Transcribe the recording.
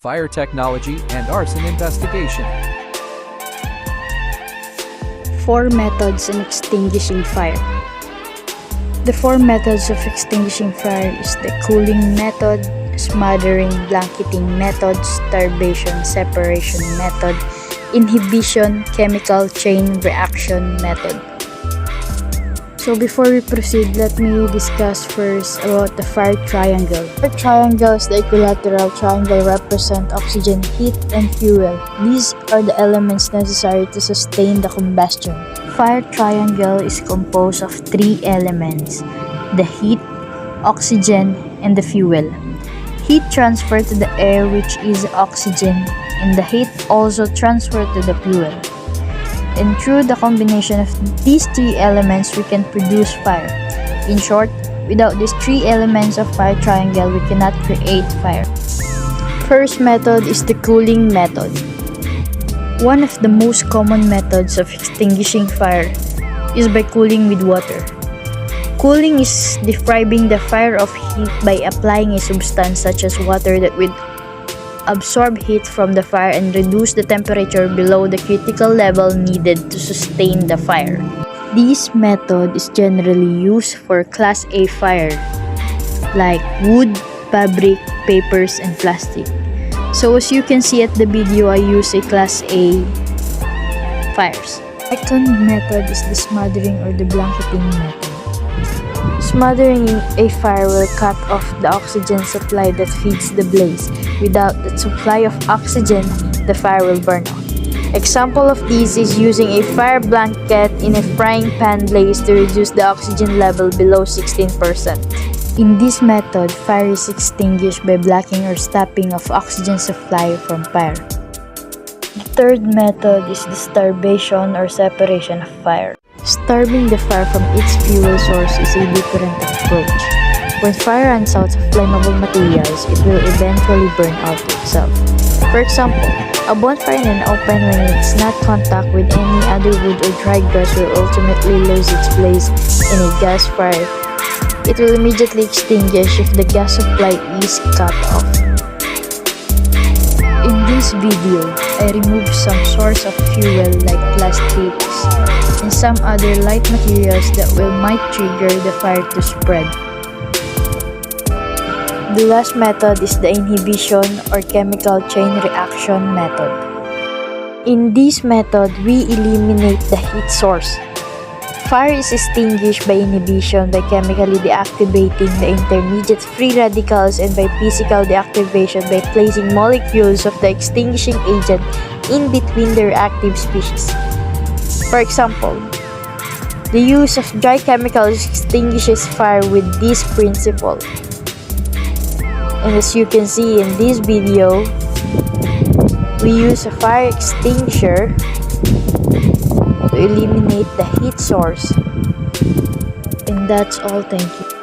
fire technology, and arson investigation. 4 methods in extinguishing fire. The 4 methods of extinguishing fire is the cooling method, smothering, blanketing method, starvation, separation method, inhibition, chemical chain reaction method. So before we proceed, let me discuss first about the fire triangle. Fire triangle is the equilateral triangle represent oxygen, heat, and fuel. These are the elements necessary to sustain the combustion. Fire triangle is composed of 3 elements: the heat, oxygen, and the fuel. Heat transfer to the air, which is oxygen, and the heat also transfer to the fuel. And through the combination of these 3 elements, we can produce fire. In short, without these 3 elements of fire triangle, we cannot create fire. First method is the cooling method. One of the most common methods of extinguishing fire is by cooling with water. Cooling is depriving the fire of heat by applying a substance such as water that will absorb heat from the fire and reduce the temperature below the critical level needed to sustain the fire. This method is generally used for Class A fire, like wood, fabric, papers, and plastic. So as you can see at the video, I use a Class A fires. Second method is the smothering or the blanketing method. Smothering a fire will cut off the oxygen supply that feeds the blaze. Without the supply of oxygen, the fire will burn out. Example of this is using a fire blanket in a frying pan blaze to reduce the oxygen level below 16%. In this method, fire is extinguished by blocking or stopping of oxygen supply from fire. The third method is the starvation or separation of fire. Starving the fire from its fuel source is a different approach. When fire runs out of flammable materials, it will eventually burn out itself. For example, a bonfire in an open when it's not contact with any other wood or dry grass will ultimately lose its place in a gas fire. It will immediately extinguish if the gas supply is cut off. In this video, I removed some source of fuel like plastics and some other light materials that might trigger the fire to spread. The last method is the inhibition or chemical chain reaction method. In this method, we eliminate the heat source. Fire is extinguished by inhibition by chemically deactivating the intermediate free radicals and by physical deactivation by placing molecules of the extinguishing agent in between the reactive species. For example, the use of dry chemicals extinguishes fire with this principle. And as you can see in this video, we use a fire extinguisher to eliminate the heat source. And that's all. Thank you.